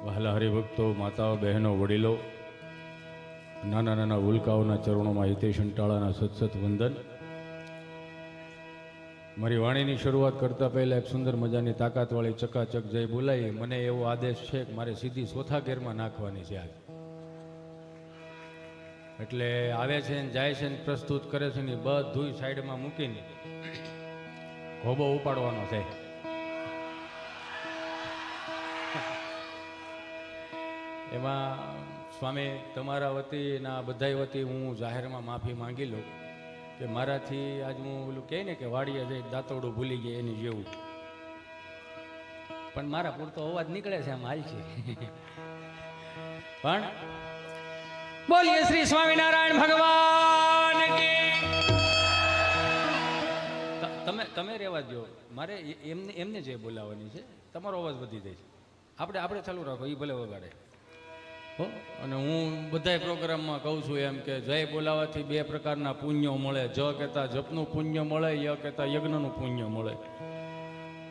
વહાલા હરિભક્તો, માતાઓ, બહેનો, વડીલો, નાના નાના ઉલ્કાઓના ચરણોમાં હિતેશ અંટાળાના સતસત વંદન. મારી વાણીની શરૂઆત કરતાં પહેલાં એક સુંદર મજાની તાકાતવાળી ચકાચક જય બોલાવી. મને એવો આદેશ છે કે મારે સીધી ચોથા ગેરમાં નાખવાની છે આજ. એટલે આવે છે ને જાય છે ને પ્રસ્તુત કરે છે ને બધું સાઈડમાં મૂકીને ઘોબો ઉપાડવાનો છે. એમાં સ્વામી તમારા વતીના બધા વતી હું જાહેરમાં માફી માંગી લઉં કે મારાથી આજ હું ઓલું કહે ને કે વાડીએ જઈ દાંતોડું ભૂલી ગયા એની જેવું, પણ મારા પૂરતો અવાજ નીકળે છે, આમ હાલ છે. પણ બોલીએ શ્રી સ્વામિનારાયણ ભગવાન કી. તમે રહેવા દો, મારે એમને જે બોલાવવાની છે. તમારો અવાજ વધી જાય છે, આપણે ચાલુ રાખો, એ ભલે વગાડે. અને હું બધા પ્રોગ્રામમાં કહું છું એમ કે જય બોલાવાથી બે પ્રકારના પુણ્યો મળે. જ કહેતા જપનું પુણ્ય મળે, ય કહેતા યજ્ઞનું પુણ્ય મળે.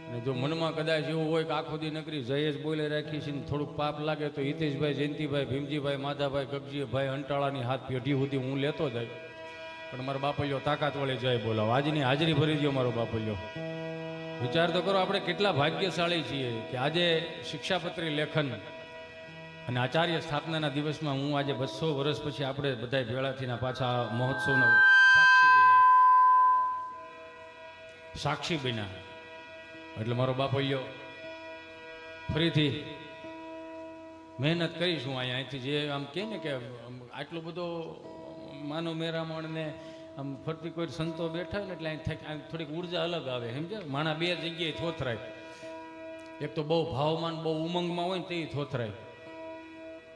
અને જો મનમાં કદાચ એવું હોય કે આખો દી નકરી જય જ બોલે રાખી છે ને થોડુંક પાપ લાગે તો હિતેશભાઈ, જયંતિભાઈ, ભીમજીભાઈ, માધાભાઈ, ગગજીભાઈ અંટાળાની હાથ પેઢી સુધી હું લેતો જાય. પણ મારો બાપલ્યો તાકાત વળી જય બોલાવો. આજની હાજરી ભરી દો મારો બાપલ્યો. વિચાર તો કરો આપણે કેટલા ભાગ્યશાળી છીએ કે આજે શિક્ષાપત્રી લેખન અને આચાર્ય સ્થાપનાના દિવસમાં હું આજે 200 વર્ષ પછી આપણે બધા ભેળા થઈને પાછા મહોત્સવનો સાક્ષી બન્યા. એટલે મારો બાપલ્યો ફરીથી મહેનત કરીશું. અહીંયાથી જે આમ કહે ને કે આટલું બધો માનવ મેરામણ ને આમ ફરતી કોઈ સંતો બેઠા ને એટલે અહીં થોડીક ઉર્જા અલગ આવે. સમજે, માણા બે જગ્યાએ થોથરાય. એક તો બહુ ભાવમાન, બહુ ઉમંગમાં હોય ને તે થોથરાય,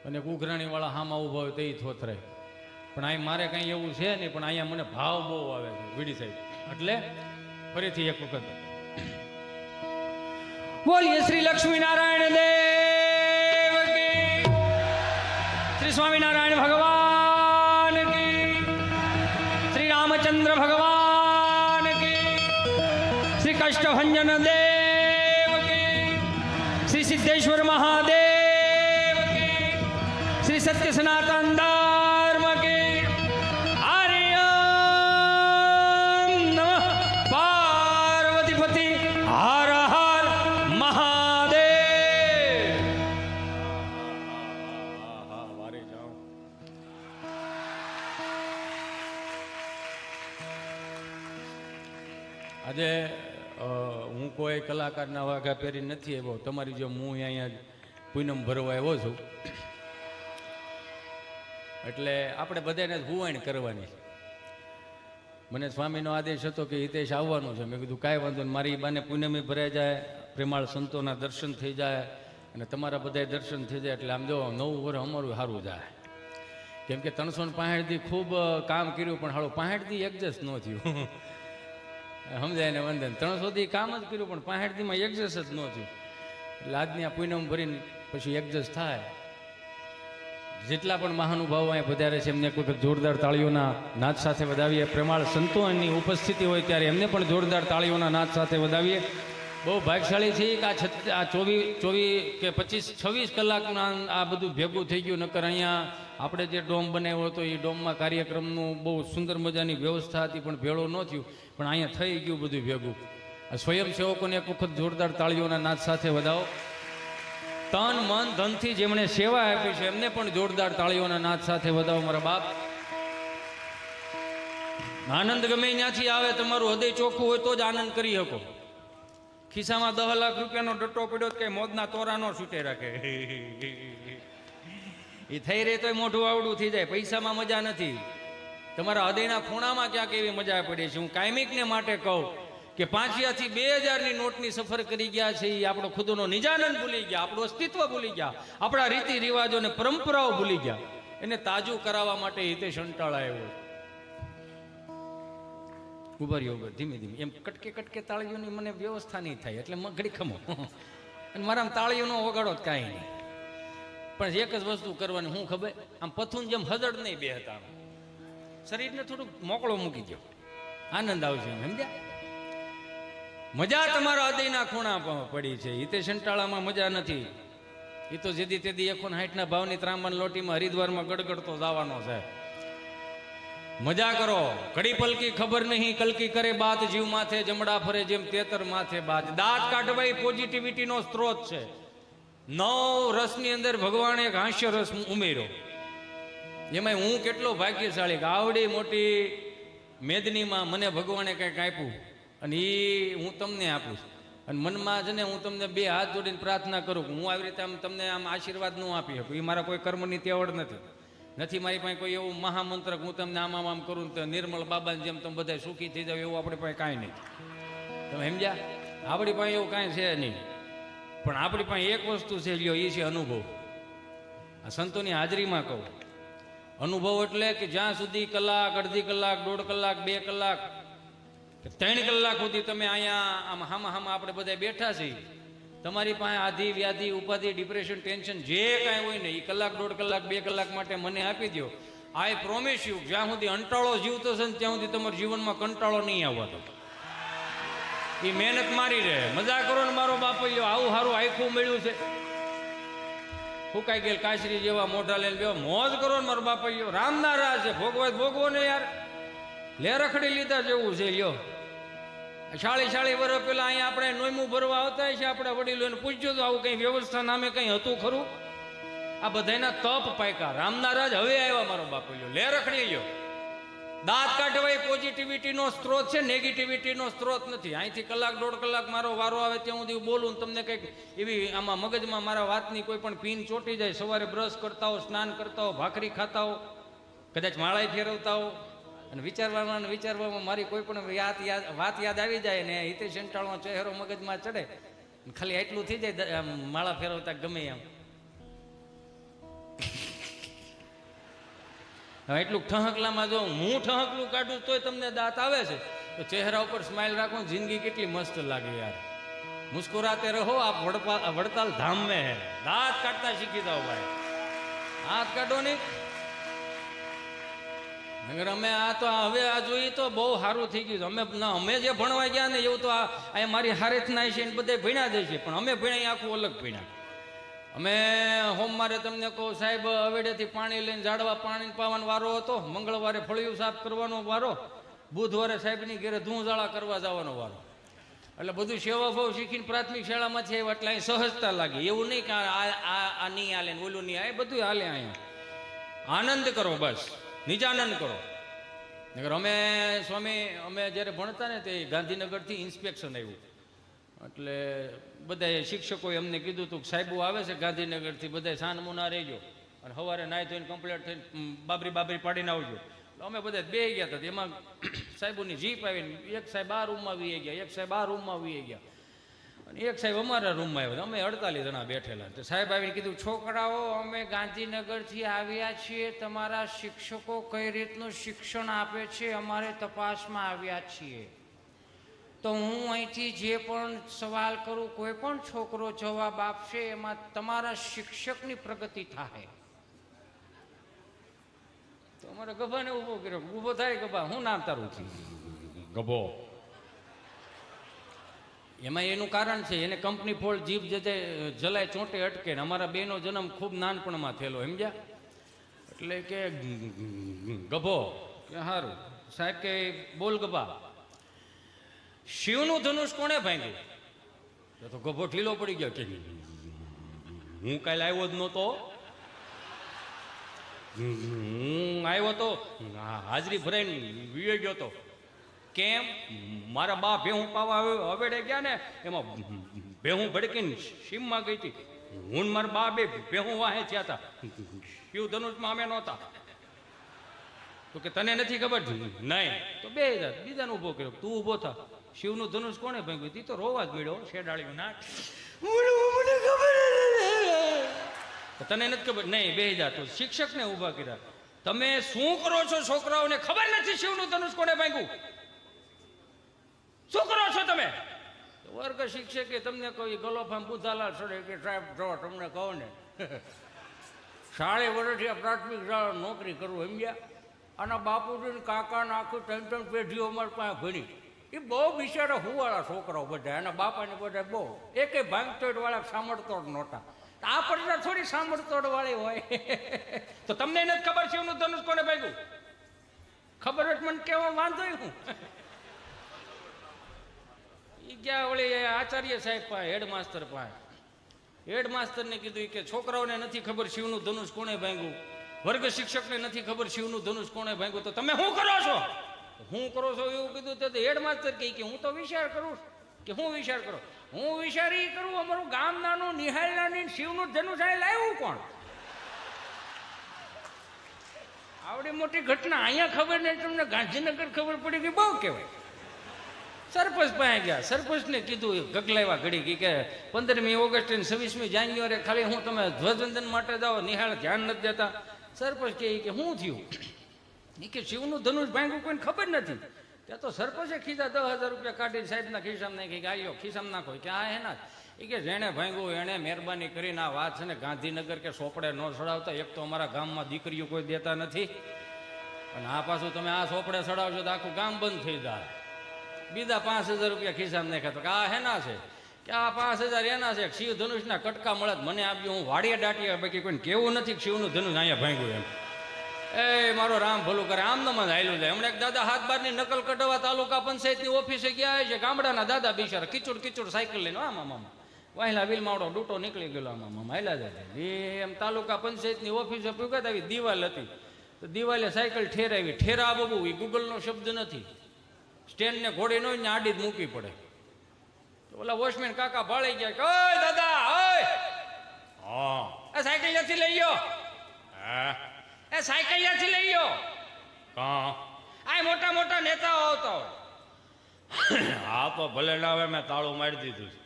અને ઉઘરાણીવાળા હામાં ઊભા હોય તે થોથરાય. પણ અહીં મારે કંઈ એવું છે નહીં, પણ અહીંયા મને ભાવ બહુ આવે છે વીડી સાહેબ. એટલે ફરીથી એક વખત બોલીએ શ્રી લક્ષ્મીનારાયણ દેવ કી, શ્રી સ્વામિનારાયણ ભગવાન કી, શ્રી રામચંદ્ર ભગવાન કી, શ્રી કષ્ટભંજન દેવ કી, શ્રી સિદ્ધેશ્વર મહાદેવ કી, શ્રી સત્ય સનાતન ધર્મ કી. હરિ નમઃ પાર્વતીપતિ હર હર મહાદેવ. વારે જાઓ. આજે હું કોઈ કલાકારના વાઘા પહેરી નથી આવ્યો. તમારી જેમ હું અહીંયા પૂનમ ભરવા આવ્યો છું. એટલે આપણે બધાને હુવાણ કરવાની. મને સ્વામીનો આદેશ હતો કે હિતેશ આવવાનું છે. મેં કીધું કાંઈ વાંધો નહીં, મારી બાને પૂનમે ભરાઈ જાય, પ્રેમાળ સંતોના દર્શન થઈ જાય અને તમારા બધા દર્શન થઈ જાય. એટલે આમ જો 9 વર્ષ અમારું સારું જાય. કેમ કે 365 દી ખૂબ કામ કર્યું, પણ હાલો 65 દી એડજસ્ટ ન થયું. સમજાય ને વંદન? 300 દી કામ જ કર્યું, પણ 65 દીમાં એડજસ્ટ જ ન થયું. એટલે આજની આ પૂનમ ભરીને પછી એડજસ્ટ થાય. જેટલા પણ મહાનુભાવો અહીંયા પધારે છે એમને એક વખત જોરદાર તાળીઓના નાદ સાથે વધાવીએ. પ્રેમાળ સંતોની ઉપસ્થિતિ હોય ત્યારે એમને પણ જોરદાર તાળીઓના નાદ સાથે વધાવીએ. બહુ ભાગ્યશાળી છે કે આ 24 કે 25 26 કલાકના આ બધું ભેગું થઈ ગયું. નકર અહીંયા આપણે જે ડોમ બનાવ્યો હતો એ ડોમમાં કાર્યક્રમનું બહુ સુંદર મજાની વ્યવસ્થા હતી, પણ ભેળો ન થયું. પણ અહીંયા થઈ ગયું બધું ભેગું. આ સ્વયંસેવકોને એક વખત જોરદાર તાળીઓના નાદ સાથે વધાવો. તન મન ધનથી જેમણે સેવા આપી છે એમને પણ જોરદાર તાળીઓના નાદ સાથે વધાવો. મારા બાપ, આનંદ ગમે ત્યાંથી આવે, તમારું હૃદય ચોખ્ખું હોય તો જ આનંદ કરી શકો. ખિસ્સામાં 10 લાખ રૂપિયાનો ડટ્ટો પડ્યો કે મોજના તોરા નો છૂટે રાખે. એ થઈ રહી તો મોઢું આવડું થઈ જાય. પૈસામાં મજા નથી. તમારા હૃદયના ખૂણામાં ક્યાંક એવી મજા પડી છે. હું કાયમિકને માટે કહું કે 5,000 થી 2,000ની નોટની સફર કરી ગયા છે. એ આપણો ખુદનો નિજાનંદ ભૂલી ગયા, આપણું અસ્તિત્વ ભૂલી ગયા, આપણા રીતિ રિવાજો અને પરંપરાઓ ભૂલી ગયા. એને તાજું કરાવવા માટે હિતેશ અંટાળા આવ્યો. ઉભર્યો ધીમે ધીમે એમ કટકે કટકે તાળીઓની મને વ્યવસ્થા નહીં થાય, એટલે ઘડી ખમો અને મારા તાળીઓનો વગાડો જ કાંઈ નહીં. પણ એક જ વસ્તુ કરવાની, હું ખબર, આમ પથું જેમ હદડ નહીં બે હતા, શરીરને થોડુંક મોકળો મૂકી દો, આનંદ આવશે. સમજ્યા? મજા તમારા હૃદયના ખૂણા પડી છે. હિતેશ અંટાળામાં મજા નથી. એ તો જેદી તેદી 160 ભાવની ત્રાંબાની લોટીમાં હરિદ્વારમાં ગડગડતો જવાનો છે. મજા કરો, ઘડી પલકી ખબર નહીં, કલકી કરે બાત જીવ માથે, જમડા ફરે જેમ તેતર માથે બાત. દાંત કાઢવા એ પોઝિટિવિટીનો સ્ત્રોત છે. 9 રસની અંદર ભગવાને એક હાસ્ય રસ ઉમેર્યો. એમાં હું કેટલો ભાગ્યશાળી કે આવડી મોટી મેદનીમાં મને ભગવાને કંઈક આપ્યું અને એ હું તમને આપું છું. અને મનમાં છે ને હું તમને 2 હાથ જોડીને પ્રાર્થના કરું કે હું આવી રીતે આમ તમને આમ આશીર્વાદ ન આપી શકું. એ મારા કોઈ કર્મની તેવડ નથી મારી પાસે કોઈ એવું મહામંત્ર હું તમને આમ કરું તો નિર્મળ બાબાની જેમ તમે બધા સુખી થઈ જાવ એવું આપણી પાસે કાંઈ નહીં. તમે સમજ્યા? આપણી પાસે એવું કાંઈ છે નહીં. પણ આપણી પાસે એક વસ્તુ છે લ્યો, એ છે અનુભવ. આ સંતોની હાજરીમાં કહું, અનુભવ એટલે કે જ્યાં સુધી કલાક, અડધી કલાક, 1.5 કલાક, 2 કલાક, 3 કલાક સુધી તમે અહીંયા આમ હામાં આપણે બધા બેઠા છીએ, તમારી પાસે આધિ વ્યાધિ ઉપાધિ ડિપ્રેશન ટેન્શન જે કાંઈ હોય ને એ કલાક, 1.5 કલાક, 2 કલાક માટે મને આપી દો. આઈ પ્રોમિસ યુ, જ્યાં સુધી અંટાળો જીવતો છે ને ત્યાં સુધી તમારા જીવનમાં કંટાળો નહીં આવતો. એ મહેનત મારી રહે. મજા કરો ને મારો બાપૈયો, આવું સારું આખું મળ્યું છે. ફૂકાઈ ગયેલ કાશરી જેવા મોઢા લઈને બેવો, મોજ કરો ને મારો બાપૈયો. રામના રાજ છે, ભોગવો ને યાર. લે રખડી લીધા જેવું છે લ્યો. 40 વર્ષ પેલા અહીંયા આપણે નોયમું ભરવા આવતા છે, આપણા વડીલોને પૂછ્યું તો આવું કઈ વ્યવસ્થા નામે કઈ હતું ખરું? આ બધાના તપ પાક્યા. રામના રાજ હવે આવ્યા મારો બાપૈયો. લે રખડી ગયો. દાંત કાઢવા એ પોઝિટિવિટીનો સ્ત્રોત છે, નેગેટિવિટીનો સ્ત્રોત નથી. અહીંથી કલાક, 1.5 કલાક મારો વારો આવે ત્યાં સુધી બોલું તમને કંઈક એવી આમાં મગજમાં મારા વાતની કોઈ પણ પીન ચોટી જાય. સવારે બ્રશ કરતા હો, સ્નાન કરતા હો, ભાખરી ખાતા હો, કદાચ માળાઈ ફેરવતા હો અને વિચારવામાં મારી કોઈ પણ વાત યાદ આવી જાય ને હિતેશ અંટાળનો ચહેરો મગજમાં ચડે, ખાલી એટલું થઈ જાય માળા ફેરવતા ગમે એમ. હવે એટલું ઠહકલામાં જો હું ઠહકલું કાઢું તોય તમને દાંત આવે છે તો ચહેરા ઉપર સ્માઇલ રાખો, જિંદગી કેટલી મસ્ત લાગે યાર. મુસ્કુરાતે રહો, આપ વડતાલ ધામ में है. દાંત કાઢતા શીખી જાઓ ભાઈ, હાથ કાઢો નહીં. અમે આ તો હવે આ જોઈએ તો બહુ સારું થઈ ગયું. અમે જે ભણવા ગયા ને એવું તો આ મારી હારેથ ના છે બધે ભણ્યા દે છે, પણ અમે ભણ્યા આખું અલગ ભણ્યા. અમે સોમવારે તમને કહું સાહેબ અવેડેથી પાણી લઈને ઝાડવા પાણી પાવાનો વારો હતો, મંગળવારે ફળિયું સાફ કરવાનો વારો, બુધવારે સાહેબની ઘેરે ધૂંઝાળા કરવા જવાનો વારો. એટલે બધું સેવાભાવ શીખીને પ્રાથમિક શાળામાં છે એટલે અહીં સહજતા લાગી. એવું નહીં કે આ નહીં હાલે ને ઓલું નહીં, આ બધું હાલે. અહીંયા આનંદ કરો, બસ નિજાનંદ કરો. અમે સ્વામી અમે જ્યારે ભણતા ને તે ગાંધીનગરથી ઇન્સ્પેક્શન આવ્યું એટલે બધા શિક્ષકોએ અમને કીધું હતું કે સાહેબો આવે છે ગાંધીનગરથી, બધા સાનમુના રહેજો અને સવારે નાહી ધોઈને કમ્પ્લીટ થઈને બાબરી પાડીને આવજો. અમે બધા બે ગયા હતા. એમાં સાહેબોની જીપ આવીને એક સાહેબ આ રૂમમાં વી ગયા, એક સાહેબ આ રૂમમાં વી ગયા અને એક સાહેબ અમારા રૂમમાં આવ્યા. અમે 48 જણા બેઠેલા. તો સાહેબ આવીને કીધું, છોકરાઓ અમે ગાંધીનગરથી આવ્યા છીએ, તમારા શિક્ષકો કઈ રીતનું શિક્ષણ આપે છે અમારે તપાસમાં આવ્યા છીએ. તો હું અહીંથી જે પણ સવાલ કરું કોઈ પણ છોકરો જવાબ આપશે એમાં તમારા શિક્ષકની પ્રગતિ થાય. તો અમારે ગભાને ઊભો કર્યો. ઊભો થાય ગભા, હું નામ તારું છે? ગભો. એમાં એનું કારણ છે, એને કંપની ફોલ્ડ જીભ જલાય ચોંટે અટકે ને. અમારા બેનો જન્મ ખૂબ નાનપણમાં થયેલો, સમજ્યા? એટલે કે ગભો કે સારું. સાહેબ કે બોલ ગભા, શિવનું ધનુષ કોણે ભાંગ્યું? તો ગભો ઢીલો પડી ગયો કે હું કાલે આવ્યો જ નહોતો, હું આવ્યો તો હાજરી ભરાઈને વીએ ગયો તો. કેમ? મારા બા ભેહું પાવા હવેડે ગયા ને એમાં ભેહું ભડકીને સીમમાં ગઈ હતી. હું મારા બા બે ભેહું વાહે થયા હતા, શિવ ધનુષમાં અમે નહોતા. તો કે તને નથી ખબર? નહીં. તો બે બીજાને ઊભો કર્યો, તું ઊભો થા. શિવનું ધનુષ કોણે ભાંગ્યું? તી તો રોવા જ મળ્યો, શેડાળ્યું ના. મને ખબર તને નથી ખબર? નહીં. બે જા. તો શિક્ષકને ઊભા કર્યા. તમે શું કરો છો? છોકરાઓને ખબર નથી શિવનું ધનુષ કોણે ભાંગ્યું? શું કરો છો તમે? વર્ગ શિક્ષકે તમને કહ્યું ગલોફામ બુધાલાલ સડે કે સાહેબ જો તમને કહો ને 60 વર્ષથી પ્રાથમિક શાળા નોકરી કરવું, સમજ્યા? અને બાપુજી કાકાને આખું 3 પેઢીઓ અમારી પાસે ભણી. એ બહુ બિચારા હુવાળા છોકરાઓ બધા એના બાપાને બધા બહુ એકે ભાંગતોડ વાળા સાંભળતોડ નહોતા. આ પડતા થોડી સાંભળતોડ વાળી હોય. તો તમને નથી ખબર છે એનું ધનુષ કોને ભાગ્યું? ખબર જ મને કેવો વાંધો હું. એ ગયા વળી આચાર્ય સાહેબ પાસે, હેડમાસ્ટર પાસે. હેડમાસ્ટરને કીધું કે છોકરાઓને નથી ખબર શિવનું ધનુષ કોણે ભાંગ્યું, વર્ગ શિક્ષકને નથી ખબર શિવનું ધનુષ કોણે ભાંગ્યું, તો તમે શું કરો છો? હું કરો છો એવું કીધું તો હેડમાસ્ટર કહે કે હું તો વિચાર કરું કે હું વિચાર કરું. હું વિચાર એ કરું અમારું ગામ નાનું નિહાળ નાની શિવનું ધનુષ આ લાવ્યું કોણ? આવડી મોટી ઘટના અહીંયા ખબર નહીં, તમને ગાંધીનગર ખબર પડી ગઈ, બહુ કહેવાય. સરપંચ પાસે ગયા, સરપંચને કીધું ગગલાવ્યા ઘડી કે 15મી ઓગસ્ટ અને 26મી જાન્યુઆરી ખાલી હું તમે ધ્વજવંદન માટે જાઓ, નિહાળ ધ્યાન નથી દેતા. સરપંચ કહે કે શું થયું? એ કે શિવનું ધનુષ ભાંગ્યું કોઈને ખબર નથી. ત્યાં તો સરપંચે ખીધા 10,000 રૂપિયા કાઢીને સાહેબના ખિસ્સામાં નાખી કે આયો ખિસ્સામાં નાખો કે આ એના એ કે જેણે ભાંગ્યું એણે મહેરબાની કરીને આ વાત છે ને ગાંધીનગર કે સોપડે ન ચડાવતા. એક તો અમારા ગામમાં દીકરીઓ કોઈ દેતા નથી, અને આ પાછું તમે આ સોપડે ચડાવશો તો આખું ગામ બંધ થઈ જાય. બીજા 5,000 રૂપિયા ખિસ્સામાં નાખ્યા. તો કે આ હેના છે? કે આ 5,000 એના છે. શિવ ધનુષના કટકા મળે મને આપ્યું, હું વાડીએ દાટીએ, બાકી કોઈને કેવું નથી કે શિવનું ધનુષ અહીંયા ભાંગ્યું એમ. એ મારો રામ ભલું કરે, આમ નમ હાયલું જાય. હમણાં એક દાદા 7/12ની નકલ કઢાવવા તાલુકા પંચાયતની ઓફિસે ગયા છે. ગામડાના દાદા બિચારા કિચોડ સાયકલ લઈને આમાં મામા વાહેલા વિલ માવડો ડૂટો નીકળી ગયેલો આમાં મામા હાયલા જાય. એમ તાલુકા પંચાયતની ઓફિસે પૂગત આવી દિવાલ હતી, તો દિવાલે સાયકલ ઠેરાવી. ઠેરા બબુ એ ગૂગલનો શબ્દ નથી, સ્ટેન્ડને ઘોડી નો ને આડી જ મૂકવી પડે. તો ઓલા વોચમેન કાકા ભાળી ગયા કે ઓય દાદા ઓય, હા એ સાયકલ ત્યાંથી લઈ ગયો, હા એ સાયકલ ત્યાંથી લઈ ગયો. હા આ મોટા મોટા નેતાઓ આવતા હોય. હા તો ભલે લાવે, મેં તાળું મારી દીધું છે.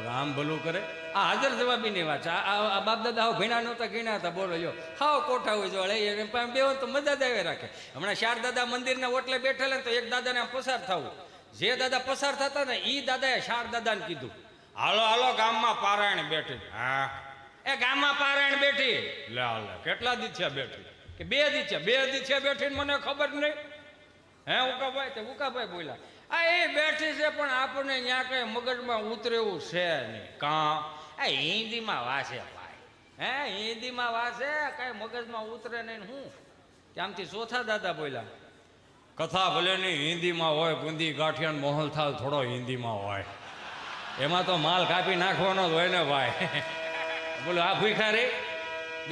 રામ ભલું કરે. આ હાજર જવાબીની વાત છે. આ બાપ દાદા આવો ભીણા નહોતા, ગીણા હતા. બોલો જો હાવ કોઠા હોય જોડે બેવો તો મજા જ આવે રાખે. હમણાં 4 દાદા મંદિરના ઓટલે બેઠેલા તો એક દાદાને પસાર થવું. જે દાદા પસાર થતા ને એ દાદાએ 4 દાદાને કીધું હાલો હાલો ગામમાં પારાયણ બેઠી. હા એ ગામમાં પારાયણ બેઠી. લે હાલે કેટલા દી છે બેઠી? કે 2 દી છે. 2 દી છે બેઠી મને ખબર નહીં. હે ઉકાભાઈ? તે ઉકાભાઈ બોલ્યા આ એ બેઠી છે પણ આપણને ત્યાં કઈ મગજમાં ઉતરે એવું છે નહીં. કાં આ હિન્દીમાં વાસે ભાઈ, હે હિન્દીમાં વાસે, કઈ મગજમાં ઉતરે નહીં. હું ત્યાંથી ચોથા દાદા બોલ્યા કથા ભલે નહીં હિન્દીમાં હોય, ગુંદી ગાંઠિયા મોહલ થાળ થોડો હિન્દીમાં હોય, એમાં તો માલ કાપી નાખવાનો જ હોય ને ભાઈ. બોલો આ ભૂખા રે.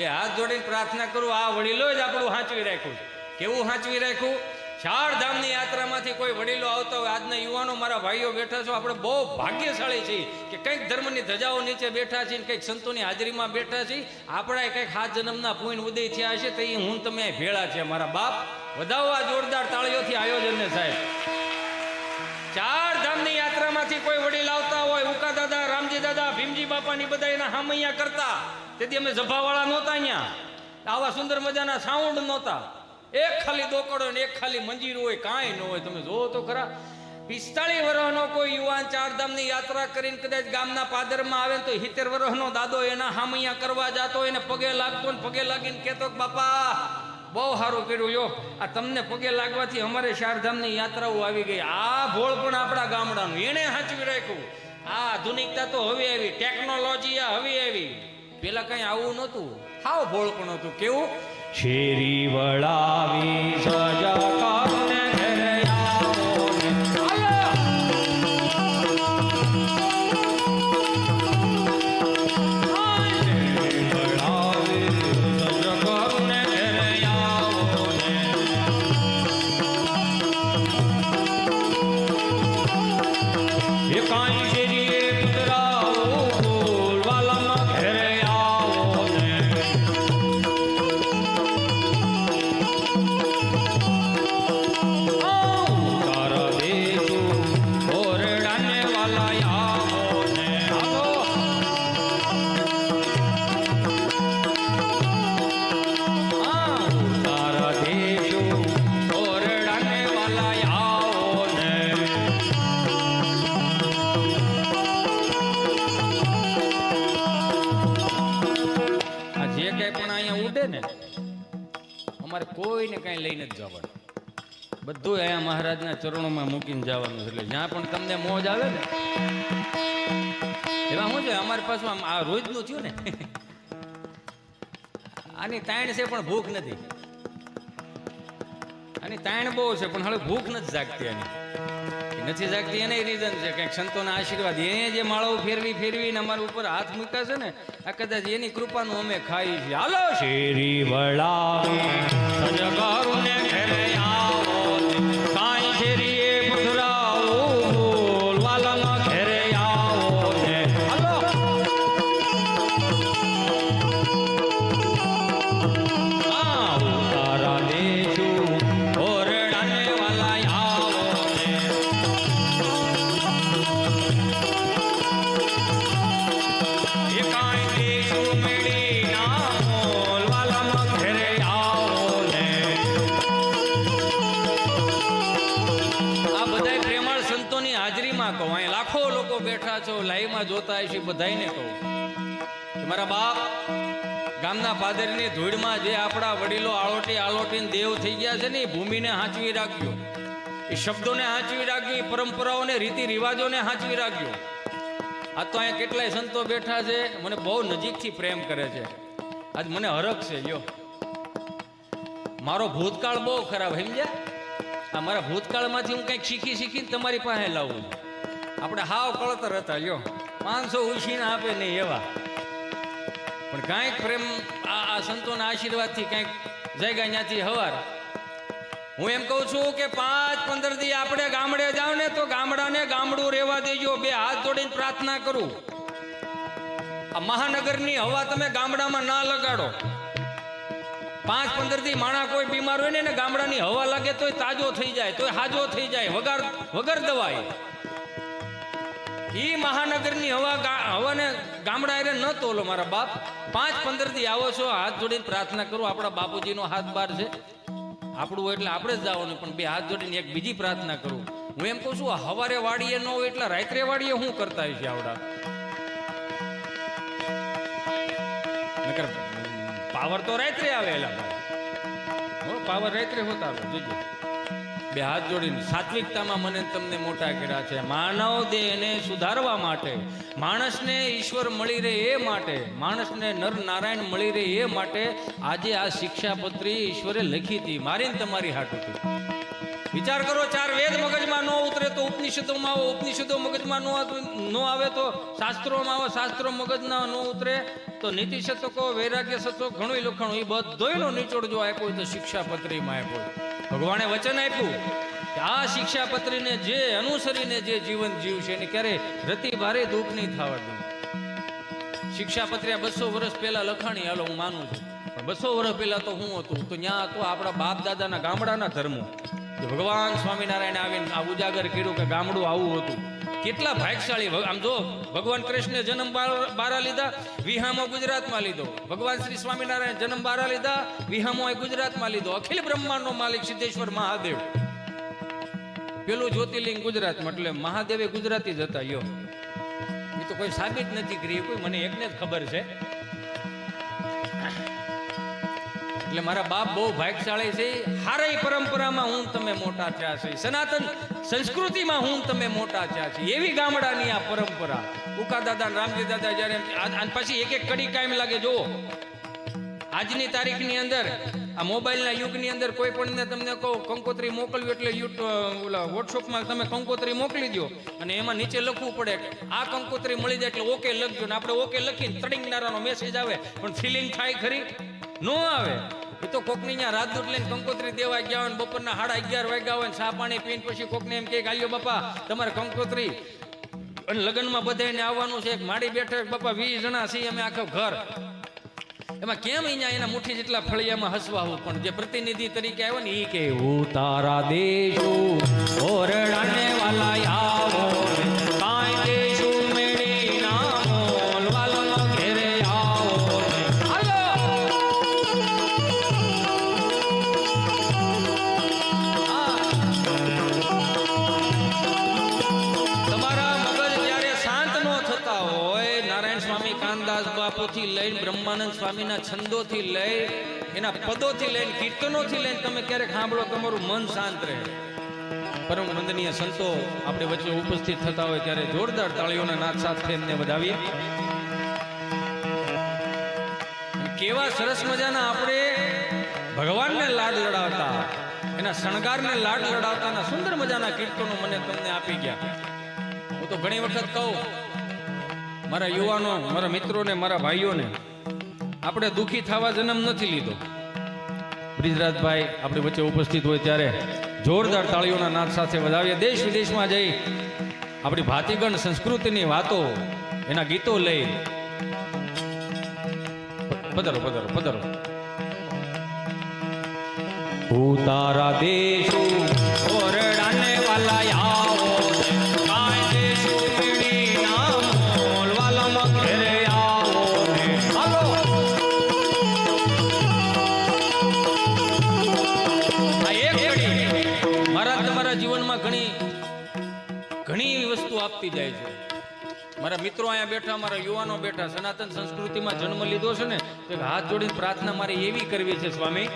2 હાથ જોડીને પ્રાર્થના કરું આ વડીલો જ આપણું સાચવી રાખ્યું. કેવું સાચવી રાખ્યું? 4 ધામની યાત્રામાંથી કોઈ વડીલો આવતા હોય. આજના યુવાનો મારા ભાઈઓ બેઠા છો, આપણે બહુ ભાગ્યશાળી છીએ કે કંઈક ધર્મની ધજાઓ નીચે બેઠા છીએ, કંઈક સંતોની હાજરીમાં બેઠા છીએ. આપણા કંઈક 7 જન્મના પુણ્ય ઉદય થયા હશે, તો એ હું તમે ભેળા છે. મારા બાપ વધાવવા જોરદાર તાળીઓથી આયોજનને સાહેબ. 4 ધામની યાત્રામાંથી કોઈ વડીલ આવતા હોય, ઉકા દાદા, રામજી દાદા, ભીમજી બાપાની બધા એના હામૈયા કરતા. તેથી અમે જભાવાળા નહોતા, અહીંયા આવા સુંદર મજાના સાઉન્ડ નહોતા. એક ખાલી દોકડો ને એક ખાલી મંજીર હોય, કાંઈ ન હોય. તમે જોવો તો ખરા 45 વર્ષનો કોઈ યુવાન 4 ધામની યાત્રા કરીને કદાચ ગામના પાદરમાં આવે તો 70 વર્ષનો દાદો એના હામૈયા કરવા જતો, એને પગે લાગતો ને પગે લાગીને કહેતો કે બાપા બહુ સારું કર્યું યો, આ તમને પગે લાગવાથી અમારે 4 ધામની યાત્રાઓ આવી ગઈ. આ ભોળ પણ આપણા ગામડાનું એને સાચવી રાખ્યું. આ આધુનિકતા તો હવે આવી, ટેકનોલોજી આ હવે આવી. પેલા કઈ આવું નહોતું, હાવ ભોળ પણ હતું. કેવું? શેરી વળાવી સજા કોઈને કાંઈ લઈને જ જવાનું, બધું અહીંયા મહારાજના ચરણોમાં મૂકીને જવાનું છે. એટલે જ્યાં પણ તમને મોજ આવે ને એમાં શું છે, અમારી પાસે આ રોજનું થયું ને આની તાણ છે પણ ભૂખ નથી, આની તાણ બહુ છે પણ હવે ભૂખ નથી જાગતી. આની નથી જાગતી એને રીઝન છે કંઈક સંતોના આશીર્વાદ, એને જે માળાઓ ફેરવી ફેરવીને અમારા ઉપર હાથ મૂક્યા છે ને, આ કદાચ એની કૃપાનું અમે ખાઈ છીએ. હાલો શેરી વળાવી સજગારુને ઘરે આવો, કાંઈ શેરી એ પધરાવો, વાલાના ઘરે આવો ને. હાલો તારા દેશું ઓરડાને વાલા આવો ને. એ કાંઈ દેશું મેળી ના મોલ, વાલાના ઘરે આવો ને. આ બધાય પ્રેમાળ સંતોની હાજરીમાં કહું, અહીંયા લાખો લોકો બેઠા છો, લાઈવમાં જોતા હશે, બધાયને કહું કે મારા બાપ ગામના પાદરની ધૂળમાં જે આપણા વડીલો આળોટી આળોટીને દેવ થઈ ગયા છે ને, એ ભૂમિને હાંચવી રાખજો, એ શબ્દોને હાંચવી રાખજો, એ પરંપરાઓને રીતિ રિવાજોને હાંચવી રાખજો. આ તો અહીંયા કેટલાય સંતો બેઠા છે, મને બહુ નજીકથી પ્રેમ કરે છે. આજ મને હરખ છે. જો મારો ભૂતકાળ બહુ ખરાબ, સમજ્યા? આ મારા ભૂતકાળમાંથી હું કંઈક શીખી શીખીને તમારી પાસે લાવું. આપણે હાવ કળતર હતા, જો 500 ઉછીને આપે નહીં એવા, પણ કાંઈક પ્રેમ આ સંતોના આશીર્વાદથી કાંઈક જગ્યા ત્યાંથી હવાર. હું એમ કહું છું કે 5-15 દી આપણે ગામડે જાવ ને તો ગામડાને ગામડું રહેવા દેજો. 2 હાથ જોડીને પ્રાર્થના કરું, આ મહાનગરની હવા તમે ગામડામાં ના લગાડો. 5-15 દી માણા કોઈ બીમાર હોય ને ગામડાની હવા લાગે તોય તાજો થઈ જાય, તોય હાજો થઈ જાય, વગર દવાઈ. ઈ મહાનગરની હવાને ગામડા એને ન તોલો મારા બાપ. 5-15 દી આવો છો, હાથ જોડીને પ્રાર્થના કરું. આપણા બાપુજીનો હાથ બાર છે, આપણું એટલે આપણે જ જવાનું, પણ 2 હાથ જોડીને એક બીજી પ્રાર્થના કરું. હું એમ કહું છું, હવારે વાડીએ ન હોય એટલે રાત્રે વાડીએ શું કરતા હશે આવડા? નકર પાવર તો રાત્રે આવેલા, પાવર રાત્રે હોતા આવે. જોજો 2 હાથ જોડીને સાત્વિકતામાં મને તમને મોટા કર્યા છે. માનવ દેહને સુધારવા માટે, માણસને ઈશ્વર મળી રહે એ માટે, માણસને નર નારાયણ મળી રહે એ માટે આજે આ શિક્ષાપત્રી ઈશ્વરે લખી હતી, મારીને તમારી હાટુથી. વિચાર કરો, 4 વેદ મગજમાં ન ઉતરે તો ઉપનિષદોમાં આવો, ઉપનિષદો મગજમાં ન આવે તો શાસ્ત્રોમાં આવો, શાસ્ત્રો મગજના ન ઉતરે તો નીતિ શતકો, વૈરાગ્ય શતકો, ઘણું લખણું, એ બધોયનો નિચોડ જો આપ્યો હોય તો શિક્ષાપત્રીમાં આપ્યો. ભગવાને વચન આપ્યું કે આ શિક્ષાપત્રીને જે અનુસરીને જે જીવન જીવશે એને ક્યારે રતિ ભારે દુઃખ નહીં થવા દે. શિક્ષાપત્રી 200 વર્ષ પહેલા લખાણી, હાલો હું માનું છું, પણ 200 વર્ષ પહેલા તો શું હતું? તો ત્યાં તો આપણા બાપ દાદાના ગામડાના ધર્મો, ભગવાન સ્વામિનારાયણ આવીને આ ઉજાગર કર્યું કે ગામડું આવું હતું. કેટલા ભાગ્યશાળી! આમ જો, ભગવાન કૃષ્ણે જન્મ બારા લીધા, વિહામો ગુજરાતમાં લીધો. ભગવાન શ્રી સ્વામિનારાયણ જન્મ બારા લીધા, વિહામો ગુજરાતમાં લીધો. અખિલ બ્રહ્માંડનો માલિક સિદ્ધેશ્વર મહાદેવ, પેલું જ્યોતિર્લિંગ ગુજરાતમાં, એટલે મહાદેવે ગુજરાતી જ હતા. યો એ તો કોઈ સાબિત નથી કરી, કોઈ મને એકને જ ખબર છે. એટલે મારા બાપ બહુ ભાગ્યશાળી છે. હારી પરંપરામાં હું તમે મોટા થયા છે, સનાતન સંસ્કૃતિમાં હું તમે મોટા થયા છે. એવી ગામડાની આ પરંપરા. ઉકા દાદા, રામજી દાદા જયારે પછી એક એક કડી કાયમ લાગે. જો આજની તારીખની અંદર, આ મોબાઈલના યુગની અંદર કોઈ પણ તમને કહો કંકોત્રી મોકલવી એટલે વોટ્સઅપમાં તમે કંકોત્રી મોકલી દો અને એમાં નીચે લખવું પડે આ કંકોત્રી મળી જાય એટલે ઓકે લખજો. ને આપણે ઓકે લખીને તડીંગનારાનો મેસેજ આવે, પણ ફિલિંગ થાય ખરી? ન આવે. એ તો કોકની ત્યાં રાજદૂત લઈને કંકોત્રી દેવા ગયા હોય, બપોરના 11:30 વાગ્યા હોય, ચા પાણી પીને પછી કોકને એમ કે આલ્યો બાપા તમારે કંકોત્રી, અને લગ્નમાં બધાને આવવાનું છે, માડી બેઠે બાપા 20 જણા છીએ અમે, આખો ઘર. એમાં કેમ અહીંયા એના મુઠ્ઠી જેટલા ફળિયામાં હસવાવું? પણ જે પ્રતિનિધિ તરીકે આવ્યો ને એ કે તારા દેશો ઓરડાને વાલા આવો, કાંઈ દેશું મેળી ના મોલ, વાલા ઘેરે આવો. તમારા મગજ જ્યારે શાંત ન થતા હોય, નારાયણ સ્વામી કાનદાસ બાપુથી લઈને બ્રહ્માનંદ સ્વામીના છંદોથી લઈ એના પદોથી લઈને કીર્તનોથી લઈને તમે ક્યારેક સાંભળો, તમારું મન શાંત રહે. પરમ વંદનીય સંતો આપણે વચ્ચે ઉપસ્થિત થતા હોય ત્યારે જોરદાર તાળીઓના નાદ સાથે એમને વધાવીએ. કેવા સરસ મજાના આપણે ભગવાનને લાડ લડાવતા, એના શણગારને લાડ લડાવતાના સુંદર મજાના કીર્તનો મને તમને આપી ગયા. હું તો ઘણી વખત કહું મારા યુવાનો, મારા મિત્રોને, મારા ભાઈઓને, આપણે દુઃખી થવા જન્મ નથી લીધો. બ્રિજરાજભાઈ આપણી વચ્ચે ઉપસ્થિત હોય ત્યારે જોરદાર તાળીઓના નાદ સાથે વધાવીએ. દેશ વિદેશમાં જઈ આપણી ભાતીગણ સંસ્કૃતિની વાતો, એના ગીતો લઈ પધારો પધારો પધારો. ભૂતારા દેશો ઓરડાને વાલા આવો, કાય દેશો પીડી નામ વાલા ઘરે આવો ને હાલો. આ એક ઘડી મારા તમારા જીવનમાં ઘણી ઘણી વસ્તુ આપતી જાય છે. મારા મિત્રો અહીંયા બેઠા, મારા યુવાનો બેઠા, સનાતન સંસ્કૃતિમાં જન્મ લીધો છે ને, તો હાથ જોડીને પ્રાર્થના મારી એવી કરવી છે, સ્વામી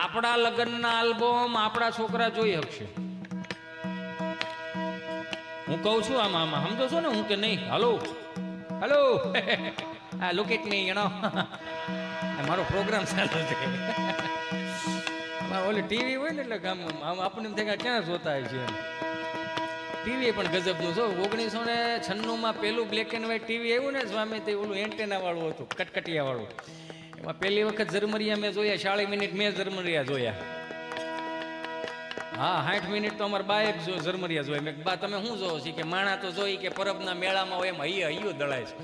આપણા લગ્નના આલ્બમ આપણા છોકરા જોઈ શકશે. હું કહું છું આમાં સમજો છો ને હું કે નહીં? Hello hello look at me, you know મારો પ્રોગ્રામ ચાલુ છે. ઓલી ટીવી હોય ને એટલે ગામમાં આપણને એમ થાય કે ક્યાં જોતા છે. ટીવી પણ ગજબનું છો. 1996 પેલું બ્લેક એન્ડ વ્હાઈટ ટીવી આવ્યું ને સ્વામી, તે ઓલું એન્ટેના વાળું હતું, કટકટિયા વાળું. એમાં પહેલી વખત ઝરમરિયા મેં જોયા, 40 મિનિટ મેં ઝરમરિયા જોયા. હા 60 મિનિટ તો અમારા બાએ ઝરમરિયા જોયા. મેં બા તમે શું જોવો છો? કે માણા તો જોઈ કે પરબના મેળામાં હોય એમ હૈયો દળાય છે.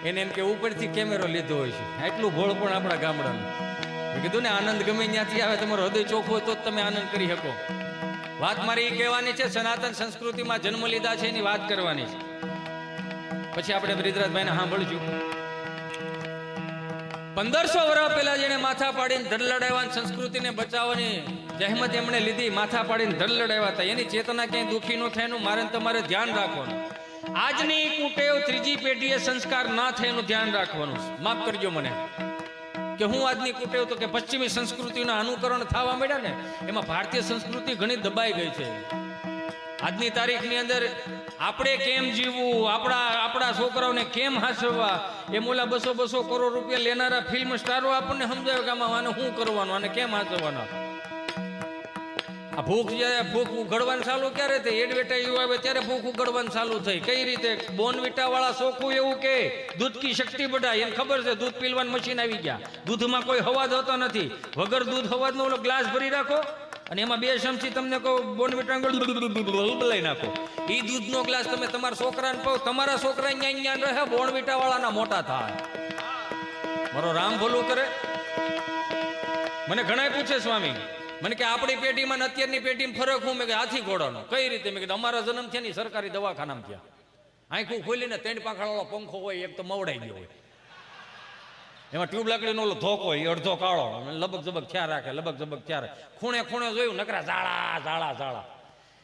એને એમ કે ઉપરથી કેમેરો લીધો હોય છે. એટલું ભોળ પણ આપણા ગામડાનું. મેં કીધું ને આનંદ ગમે ત્યાંથી આવે, તમારો હૃદય ચોખ્ખું હોય તો જ તમે આનંદ કરી શકો. વાત મારી એ કહેવાની છે, સનાતન સંસ્કૃતિમાં જન્મ લીધા છે એની વાત કરવાની છે. પછી આપણે બ્રિજરાજભાઈને સાંભળશું. 1500 વર્ષ પહેલા જેને માથા પાડીને ધડ લડાવવાની, સંસ્કૃતિને બચાવવાની જહેમત એમણે લીધી, માથા પાડીને ધડ લડાવ્યા હતા, એની ચેતના ક્યાંય દુઃખી ન થાય એનું મારે તમારે ધ્યાન રાખવાનું. આજની કુટેવ ત્રીજી પેઢીએ સંસ્કાર ના થાય એનું ધ્યાન રાખવાનું. માફ કરજો મને કે હું આજની કુટેવ તો કે પશ્ચિમી સંસ્કૃતિના અનુકરણ થવા માંડ્યા ને, એમાં ભારતીય સંસ્કૃતિ ઘણી દબાઈ ગઈ છે. આજની તારીખની અંદર આપણે કેમ જીવવું, આપણા છોકરાઓને કેમ હાંસવવા, એ મોલા 200 કરોડ રૂપિયા લેનારા ફિલ્મ સ્ટારો આપણને સમજાવે કે આમાં આને શું કરવાનું, આને કેમ હાંસવવાનો. આ ભૂખ ઉઘડવાનું ચાલુ ક્યારે થઈ? એડવર્ટાઈઝ આવે ત્યારે ભૂખ ઉઘડવાનું ચાલુ થઈ. કઈ રીતે? બોર્નવિટા વાળા ચોખ્ખું એવું કે દૂધ કી શક્તિ બઢાય. એને ખબર છે દૂધ પીલવાનું મશીન આવી ગયા. દૂધમાં કોઈ હવાજ હોતો નથી. વગર દૂધ હવાજનો ઓલો ગ્લાસ ભરી રાખો અને એમાં 2 ચમચી તમને કહો બોર્નવિટા બદલાઈ નાખો. એ દૂધનો ગ્લાસ તમે તમારા છોકરાને પાવ, તમારા છોકરા જ્ઞાન રહે, બોર્નવિટા વાળાના મોટા થાય. મારો રામ ભલું કરે. મને ઘણા પૂછે સ્વામી, મને કે આપણી પેઢીમાં ને અત્યારની પેઢીમાં ફરક હું? મેં કે હાથી ઘોડાનો. કઈ રીતે? મેં કીધું અમારા જન્મ થયા ને સરકારી દવાખાનામાં થયા. આંખું ખોલીને 3 પાંખડાવાળો પંખો હોય, એક તો મવડાઈ ગયો હોય, એમાં ટ્યુબ લાકડીનો ઓલો ધોકો હોય, અડધો કાળો, લબક જબક થયા રાખે, લબક જબક થયા રાખે. ખૂણે ખૂણે જોયું નકરા ઝાડા ઝાડા ઝાડા.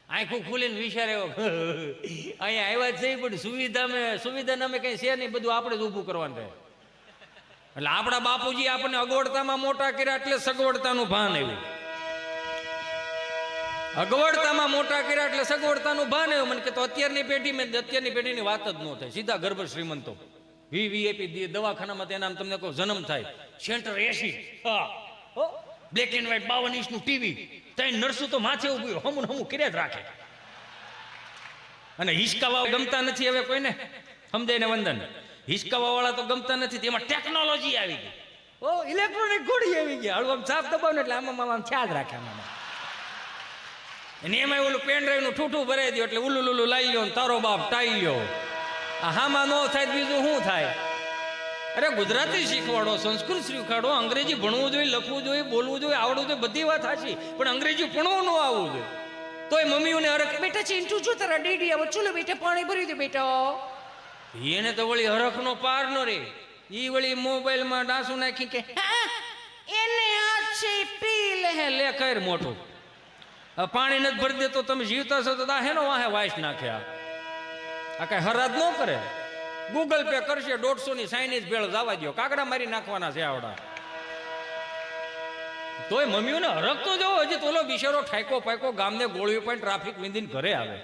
આંખું ખોલીને વિચારે અહીંયા આવ્યા જ છે પણ સુવિધા નામે કઈ છે નહીં, બધું આપણે જ ઊભું કરવાનું રહે. એટલે આપણા બાપુજી આપણને અગવડતામાં મોટા કર્યા એટલે સગવડતાનું ભાન આવ્યું. અગવડતામાં મોટા કર્યા એટલે સગવડતાનું ભાન આવ્યું. મને કે તો અત્યારની પેઢીની વાત જ ન થાય. સીધા ગર્ભ શ્રીમંતો વીવીઆઈપી દવાખાનામાં તેના તમને કહો જન્મ થાય. સેન્ટર 80, બ્લેક એન્ડ વ્હાઈટ 52 ઇંચનું ટીવી, 3 નર્સો તો માથે ઉભી હમું કર્યા જ રાખે. અને હિસકાવા ગમતા નથી હવે કોઈને, સમજાય ને વંદન? હિસકાવા વાળા તો ગમતા નથી. તેમાં ટેકનોલોજી આવી ગઈ. ઇલેક્ટ્રોનિક ઘોડી આવી ગઈ. હળવું આમ સાફ દબાવ ને એટલે આમાં ખ્યાલ રાખે. આમાં અને એમાં ઓલું પેન ડ્રાઈવ નું ઠૂઠું ભરાઈ દો એટલે ઉલુલુલું લાવી લો, તારો બાપ ટાઈ લ્યો. હામાં ન થાય બીજું શું થાય? અરે ગુજરાતી શીખવાડો, સંસ્કૃત શીખવાડો, અંગ્રેજી ભણવું જોઈએ, લખવું જોઈએ, બોલવું જોઈએ, આવડવું જોઈએ, બધી વાત સાચી, પણ અંગ્રેજી ભણવું ન આવવું જોઈએ. તોય મમ્મીઓને હરખ, બેટા ચિંટુ જો તારા ડેડી આવો, ચલો બેટા પાણી ભરી દે બેટા. એને તો વળી હરખનો પાર ન રે. ઈ વળી મોબાઈલમાં ડાસું નાખી કે એને હાથ છે પી લે કર મોટું. પાણી નથી ભરી દે તો તમે જીવતા છો તો હેનો વાહે વાઈસ નાખ્યા. આ કઈ હરાજ ન કરે. ગૂગલ પે કરશે 150 ની ચાઇનીઝ ભેળ જવા દો, કાગડા મારી નાખવાના છે આવડા. તોય મમ્મીઓને હરક તો જવો, હજી તો ઓલો બિચારો ઠાયકો પાયકો ગામને ગોળ્યું પણ ટ્રાફિક વિંદીને ઘરે આવે.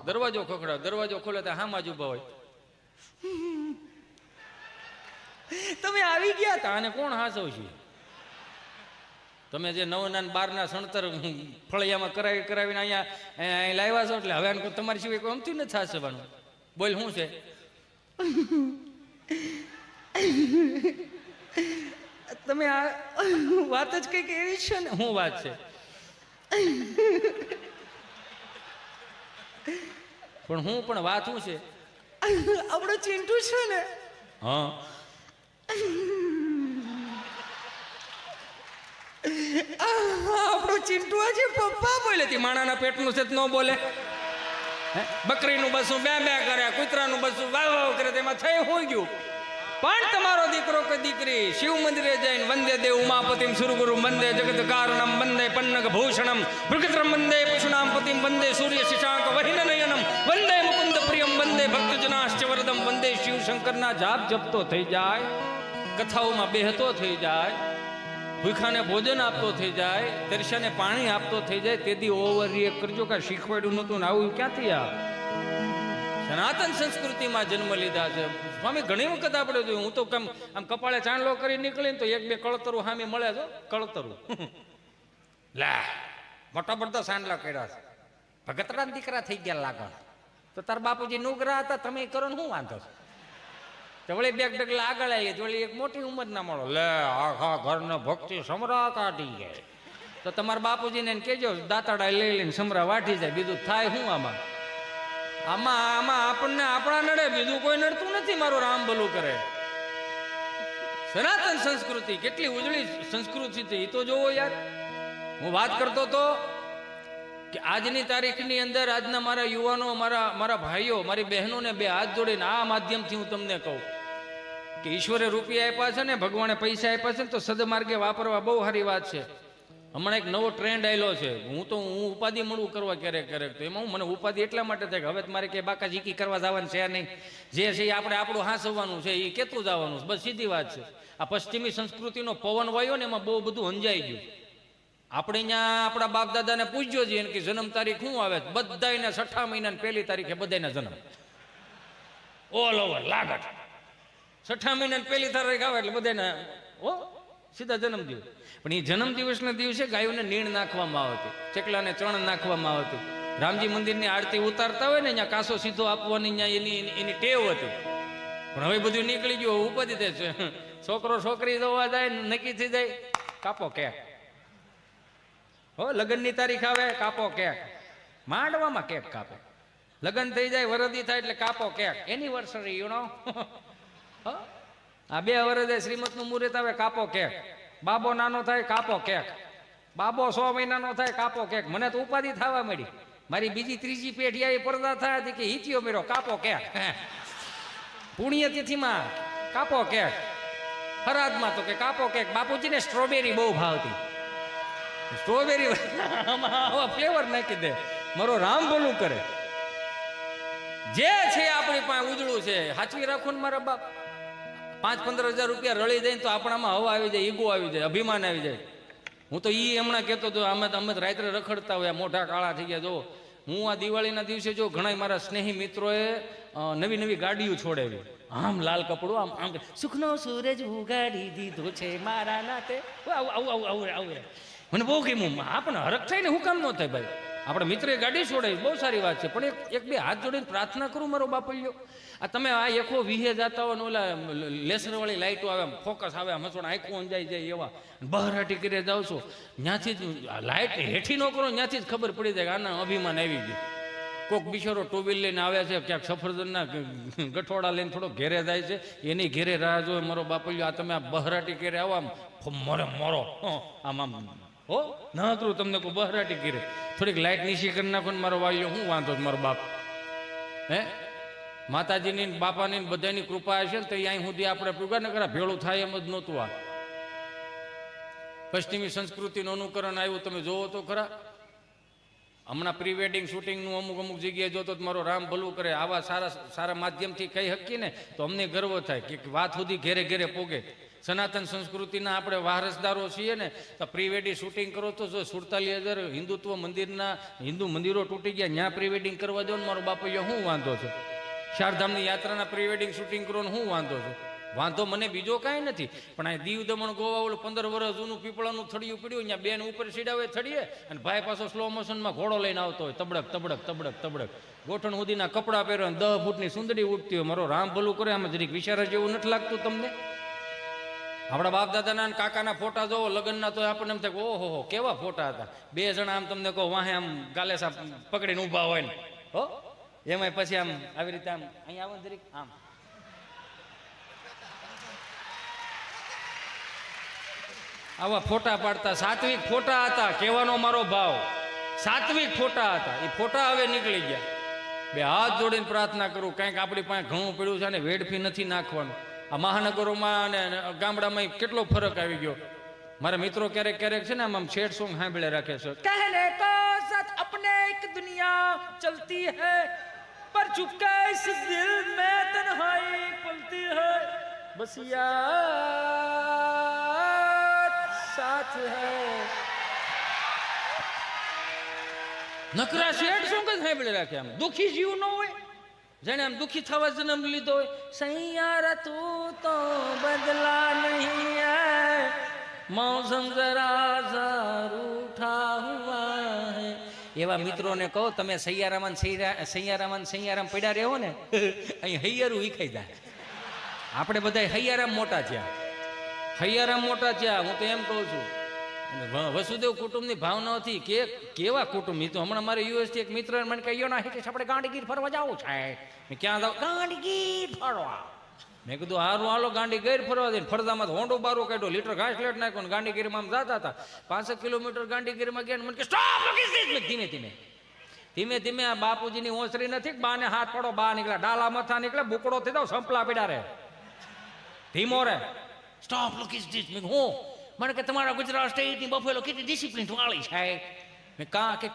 દરવાજો ખખડાવ, દરવાજો ખોલે તો હામાં જ ઉભા હોય. તમે આવી ગયા હતા અને કોણ હાસવ છે? તમે જે 9 ના 12 ના સણતર ફળિયામાં કરાવીને અહીંયા લાવ્યા છો એટલે હવે તમારી સિવાય કોઈ અમથી નથી હાસવાનું. બોલ શું છે? તમે આ વાત જ કઈક એવી છે ને. શું વાત છે? પણ હું પણ વાત શું છે? આપણો ચિંટુ છે ને. હા, આપણો ચિંટુ આજે પપ્પા બોલે તે માણાના પેટનું છે ન બોલે. બકરીનું બસું બે બે કરે, કૂતરાનું બસું વાવ વાવ કરે, તેમાં થઈ હોય ગયું. પણ તમારો દીકરો કે દીકરી શિવ મંદિરે જઈને વંદે દેવ ઉમાપતિમ સુરગુરુ વંદે જગત કારણમ વંદે પન્નગ ભૂષણમ ભૃગત્રમ વંદે પશુનામ પતિમ વંદે સૂર્ય શિશાંક વહિન નયનમ વંદે મુકુંદ પ્રિયમ વંદે ભક્તજનાશ્ચ વરદમ વંદે શિવ શંકરના જાપ જપતો થઈ જાય, કથાઓમાં બેહતો થઈ જાય, ભૂખાને ભોજન આપતો થઈ જાય, તરસ્યાને પાણી આપતો થઈ જાય, તેથી ઓવર રિએક્ટ કરજો કે શીખવાડ્યું નહોતું ને આવું ક્યાંથી આ સનાતન સંસ્કૃતિમાં જન્મ લીધા છે. સ્વામી ઘણી વખત આપણે જોયું, હું તો આમ કપાળે ચાંદલો કરી નીકળીને તો 1-2 કળતરું સામે મળે છે. કળતરું લે મોટા બધા સાંડલા કર્યા છે, ભગતરા દીકરા થઈ ગયા લાગે. તો તાર બાપુજી નુગરા હતા, તમે કરો ને શું વાંધો છે? તો વળી 2 ડગલા આગળ આવીએ તો વળી એક મોટી ઉંમર ના મળો, લે આખા ઘરને ભક્તિ સમરા કાઢી જાય. તો તમારા બાપુજીને કહેજો દાંતડા લઈ લઈને સમરા વાટી જાય. બીજું થાય શું આમાં? આમાં આપણને આપણા નડે, બીજું કોઈ નડતું નથી. મારું રામ ભલું કરે. સનાતન સંસ્કૃતિ કેટલી ઉજળી સંસ્કૃતિ છે એ તો જોવો યાર. હું વાત કરતો હતો કે આજની તારીખની અંદર આજના મારા યુવાનો, મારા ભાઈઓ, મારી બહેનોને 2 હાથ જોડીને આ માધ્યમથી હું તમને કહું કે ઈશ્વરે રૂપિયા આપ્યા છે ને, ભગવાને પૈસા આપ્યા છે ને, તો સદમાર્ગે વાપરવા બહુ સારી વાત છે. હમણાં એક નવો ટ્રેન્ડ આવેલો છે. હું ઉપાધિ મળવું કરવા ક્યારેક તો એમાં મને ઉપાધિ એટલા માટે થાય કે હવે મારે કે બાકા ઝીકી કરવા જવાનું છે નહીં. જે છે એ આપણે આપણું હાંસવાનું છે, એ કેતું જવાનું છે, બસ સીધી વાત છે. આ પશ્ચિમી સંસ્કૃતિનો પવન વાયો ને એમાં બહુ બધું અંજાઈ ગયું. આપણે અહીંયા આપણા બાપ દાદાને પૂછ્યો છે કે જન્મ તારીખ શું આવે? બધાને 6 મહિનાની 1 તારીખે બધાના જન્મ ઓલ ઓવર લાગટ. 6 મહિનાની 1 તારીખ આવે એટલે બધાના સીધા જન્મદિવસ. પણ એ જન્મદિવસના દિવસે ગાયોને નીણ નાખવામાં આવતી, ચકલાને ચણ નાખવામાં આવતી. રામજી મંદિરની આરતી ઉતારતા હોય ને અહીંયા કાસો સીધો આપવાની અહીંયા એની ટેવ હતી. પણ હવે બધું નીકળી ગયું, ઉપાધિ થાય છે. છોકરો છોકરી જોવા જાય, નક્કી થઈ જાય, કાપો કેક. લગ્નની તારીખ આવે, કાપો કેક. માંડવામાં કેક કાપે. લગ્ન થઈ જાય, વરદી થાય એટલે કાપો કેક. Anniversary you know. આ 2 વર્ષે શ્રીમતનું મુહૂર્ત આવે, કાપો કેક. બાબો નાનો થાય, કાપો કેક. બાબો 100 મહિનાનો થાય, કાપો કેક. મને તો ઉપાધિ થવા મળી. મારી બીજી ત્રીજી પેઢી આવી પડદા થાય હતી કે હિતિયો મેળો, કાપો કેક. પુણ્યતિથિમાં કાપો કેક. ફરાદમાં તો કે કાપો કેક. બાપુજીને સ્ટ્રોબેરી બહુ ભાવતી. સ્ટ્રોબેરી આવા ફ્લેવર નાખી દે. મારો રામ ભલું કરે. જે છે આપણી પાસે ઉજળું છે, સાચવી રાખો ને મારા બાપ. 5-15 હજાર રૂપિયા રળી જાય તો આપણામાં હવા આવી જાય, ઈગો આવી જાય, અભિમાન આવી જાય. હું તો હમણાં કહેતો હતો, અમે રાત્રે રખડતા હોય, મોઢા કાળા થઈ ગયા. જો હું આ દિવાળીના દિવસે જો ઘણા મારા સ્નેહી મિત્રોએ નવી ગાડીઓ છોડાવી. આમ લાલ કપડું, આમ સુખનો સૂરજ ઉગાડી દીધો છે મારા નાતે. આવું મને બહુ ગમ્યું. આપણે હરખ થાય ને, હું કામ ન થાય ભાઈ? આપણા મિત્રએ ગાડી છોડાવી, બહુ સારી વાત છે. પણ 1-2 હાથ જોડીને પ્રાર્થના કરું મારો બાપલ્યો. આ તમે આ એકો વિહે જતા હોય ને, ઓલા લેસરવાળી લાઇટો આવે, ફોકસ આવે, મસોડ આંખો અંજાઈ જાય એવા, બહારાટી કરી જાવ છો, ત્યાંથી જ લાઇટ હેઠી ન કરો, ત્યાંથી જ ખબર પડી જાય કે આના અભિમાન આવી ગયું. કોઈક બિચારો 2 વ્હીલ લઈને આવ્યા છે, ક્યાંક સફરજનના ગઠોડા લઈને થોડો ઘેરે જાય છે, એની ઘેરે રાહ જોવે મારો બાપલ્યો. આ તમે આ બહારાટી કરી આવો, આમ મરો આમ ના કરું તમને કોઈ બહારાટી કરે, થોડીક લાઇટ નીચી કરી નાખો ને મારો વાલીઓ, શું વાંધો મારો બાપ? માતાજીની બાપાની બધાની કૃપા હશે ને તો અહીં સુધી આપણે પૂગા ન કરા ભેળું થાય એમ જ નહોતું. આ પશ્ચિમી સંસ્કૃતિનું અનુકરણ આવ્યું, તમે જોવો તો ખરા. હમણાં પ્રી વેડિંગ શૂટિંગનું અમુક જગ્યાએ જોતો તો મારો રામ ભલું કરે, આવા સારા માધ્યમથી કહી શકીએ ને તો અમને ગર્વ થાય કે વાત સુધી ઘેરે ઘેરે પોગે. સનાતન સંસ્કૃતિના આપણે વારસદારો છીએ ને, તો પ્રી વેડિંગ શૂટિંગ કરો તો જો 47,000 હિન્દુત્વ હિન્દુ મંદિરો તૂટી ગયા, ત્યાં પ્રી વેડિંગ કરવા દો ને મારો બાપૈયો શું વાંધો છે? ચારધામની યાત્રાના પ્રી વેડિંગ શૂટિંગ કરો ને શું વાંધો છે? વાંધો મને બીજો કાંઈ નથી, પણ આ દીવ દમણ ગોવા ઓલું 15 વર્ષ જૂનું પીપળાનું થડિયું પીડ્યું, ત્યાં બેન ઉપર સીડાવે થડીએ અને ભાઈ પાછો સ્લો મોશનમાં ઘોડો લઈને આવતો હોય, તબડક ગોઠણ સુધીના કપડાં પહેરો, 10 ફૂટની સુંદરી ઉઠતી હોય. મારો રામ ભલું કરે, આમાં જરીક વિચાર જેવું નથી લાગતું તમને? આપણા બાપ દાદાના કાકાના ફોટા જોવો લગ્નના, તો આપણને એમ થાય ઓહો કેવા ફોટા હતા. 2 જણા આમ તમને કહો વાહે આમ ગાલેસા પકડીને ઊભા હોય ને, હો એમાંય પછી આમ આવી રીતે આમ અહીંયા આવે જરીક આમ આવા ફોટા પાડતા. સાત્વિક ફોટા હતા, કહેવાનો મારો ભાવ સાત્વિક ફોટા હતા. એ ફોટા હવે નીકળી ગયા. 2 હાથ જોડીને પ્રાર્થના કરું, કંઈક આપણી પાસે ઘણું પડ્યું છે ને વેડફી નથી નાખવાનું. આ મહાનગરોમાં અને ગામડામાં કેટલો ફરક આવી ગયો. મારા મિત્રો ક્યારેક છે ને આમ શેડ સોંગ સાંભળે રાખે છે, कहने को सच अपने एक दुनिया चलती है पर चुपके इस दिल में तन्हाई पलती है बस यार साथ है. નકરા શેડ સોંગ જ સાંભળે રાખે. આમ દુઃખી જીવ ન હોય, જાણે આમ દુઃખી થવા જન્મ લીધો હોય. सैयारा तू तो बदला नहीं है मौसम जरा सा रूठा हुआ है. એવા મિત્રોને કહો તમે સૈયારામાં પડ્યા રહો ને, અહીં હૈયારું વિખાઈ જાય. આપણે બધા હૈયારામ મોટા થયા. હું તો એમ કહું છું, વસુદેવ કુટુંબની ભાવના હતી કે કેવા કુટુંબ. તો હમણાં મારે યુએસ થી એક મિત્ર મને કહ્યું ના હિતેશ આપણે ગાંડીગીર ફરવા જવું છે. મેં ક્યાં જાવ? ગાંડીગીર ફરવા. મેં કીધું હારું હાલો ગાંડીગીર ફરવા દે. ફરદામાં હોંડો બારો કાઢ્યો, લીટર ઘાસ લેટ નાખ્યો ને ગાંડીગીરમાં આમ જતા હતા. 5 કિલોમીટર ગાંડીગીરમાં ગયા. મને કે સ્ટોપ, ધીમે ધીમે આ બાપુજીની ઓસરી નથી, બાને હાથ પડો, બા નીકળ્યા, ડાલા મથા નીકળ્યા, બુકડો થઈ જાવ, સંપલા પીડા રે, ધીમો રે, સ્ટોપ લુક ઇઝ ધીસ. મેં હું મને કે તમારા ગુજરાત સ્ટેટની બફેલો કેટલી ડિસિપ્લિન વાળી છે. મેં કા કે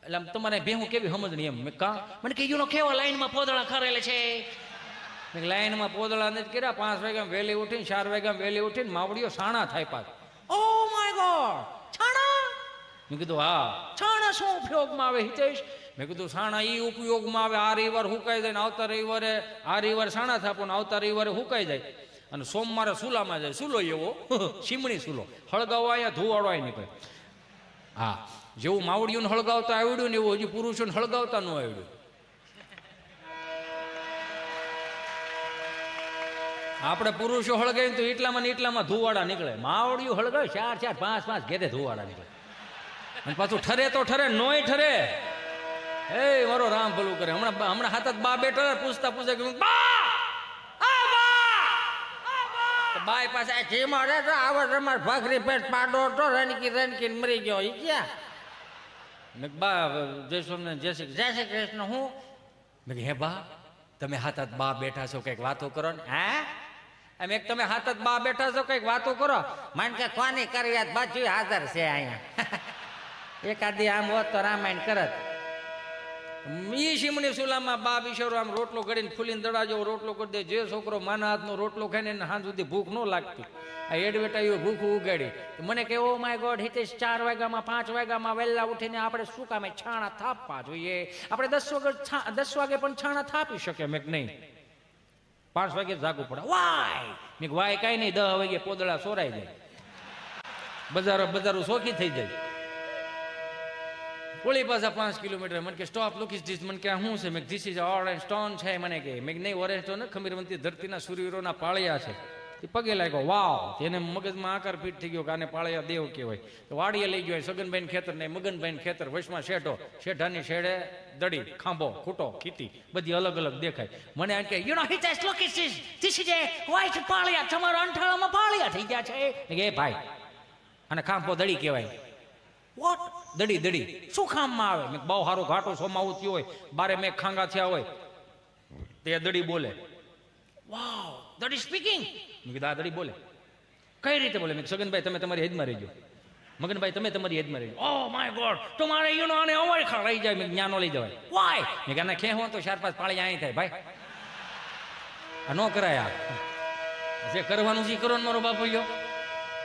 એટલે તમારે ભેહું કેવી સમજણી એમ. મેં કા મને કે યુનો કેવા લાઈનમાં પોદળા કરેલે છે. મેં લાઈનમાં પોદળા નથી કર્યા. 5 વાગ્યા વહેલી ઉઠીને 4 વાગ્યા વહેલી ઉઠીને માવડીઓ સાણા થાય પાછ. ઓ માય ગોડ, છાણા? મેં કીધું હા. છાણા શું ઉપયોગમાં આવે હિતેશ? મેં કીધું સાણા ઈ ઉપયોગમાં આવે, આ રવિવાર હુકાઈ જાય ને આવતા રવિવારે આ રવિવારે સાણા થાપો ને આવતા રવિવારે હુકાઈ જાય. અને સોમવારે સુલામાં જાય. સુલો એવો સીમણી સુલો હળગાવવા અહીંયા ધુવાડો નીકળે. હા, જેવું માવડીઓને હળગાવતા આવડ્યું ને એવું હજી પુરુષોને હળગાવતા ન આવડ્યું. આપણે પુરુષો હળગાવીને તો એટલામાં ધુવાડા નીકળે. માવડીઓ હળગાવે 4, 5 ઘેરે ધુવાડા નીકળે. અને પાછું ઠરે તો ઠરે, નોય ઠરે. એ મારો રામ ભલું કરે. હમણાં હાથ બા બેઠા પૂછતા કે બાય પાસે ઘી મળે તો આવો તમારે ભાખરી પેટ પાડો તો રનકી મરી ગયો. ઈ ક્યાં? મેં બા જય સ્વામિનારાયણ, જય શ્રી કૃષ્ણ. હું મેં હે બા તમે હાથ બા બેઠા છો, કઈક વાતો કરો ને. હે એમ એક તમે હાથ બા બેઠા છો, કઈક વાતો કરો. માન કે કોની કરી બાજુ હાજર છે અહીંયા. એકાદી આમ હોત તો રામાયણ કરત. ઈ શીમણી સુલામાં બા બિચારો આમ રોટલો ઘડીને ફૂલીને દડા જેવો રોટલો કરી દે. જે છોકરો માના હાથનો રોટલો ખાઈને એને હાથ સુધી ભૂખ ન લાગતી, આ એડવેટાઈઓ ભૂખ ઉગાડી. મને કે ઓ માય ગોડ હિતેશ 4 વાગ્યામાં 5 વાગ્યામાં વહેલા ઉઠીને આપણે શું કામે છાણા થાપવા જોઈએ? આપણે 10 વાગે પણ છાણા થાપી શકે. મેં નહીં, 5 વાગે જાગવું પડે. વાય મેં વાય કાંઈ નહીં, 10 વાગે પોદળા સોરાઈ જાય, બજારો સોખી થઈ જાય. ઓલી પાછા 5 કિલોમીટર. મને કે સ્ટોપ લુક ઇઝ ધીસ. મને કે શું છે? મેં ધીસ ઇઝ ઓરેન્જ સ્ટોન છે. મને કે મેં નહીં ઓરેન્જ સ્ટોન ખમીરવંતી ધરતીના સૂર્યવીરોના પાળિયા છે. એ પગે લાગ્યો, વાવ. તેને મગજમાં આકાર ફીટ થઈ ગયો કે આને પાળિયા દેવ કહેવાય. તો વાડીએ લઈ ગયો. સગનભાઈ ખેતર ને મગનભાઈ ખેતર, વચમાં શેઢો, શેઢાની શેડે દડી, ખાંભો, ખૂટો, ખીતી બધી અલગ અલગ દેખાય. મને એમ કે you know Hitesh look is this is a white પાળિયા, તમારા અંઠાળામાં પાળિયા થઈ ગયા છે. એ ભાઈ અને ખાંભો દડી કહેવાય. વોટ? દડી શું કામમાં આવે? મેં બહુ સારો ઘાટો સોમાવું થયો હોય, બારે મેં ખાંગા થયા હોય, તે દડી બોલે. વાવ, દડી સ્પીકિંગ. મેં કીધું આ દડી બોલે. કઈ રીતે બોલે? મેં સગનભાઈ તમે તમારી હેજમાં રહેજો. મગનભાઈ તમે તમારી એજમાં રહી ઓ માય ગોડ તમારે યુ નો આને અવાય ખા લઈ જાય મેં જ્ઞાનો લઈ જવાય વાય મેં કે આને ખેહો તો 4-5 પાળી અહીં થાય ભાઈ આ નો કરાય આ જે કરવાનું છે કરો ને મારો બાપુ ગયો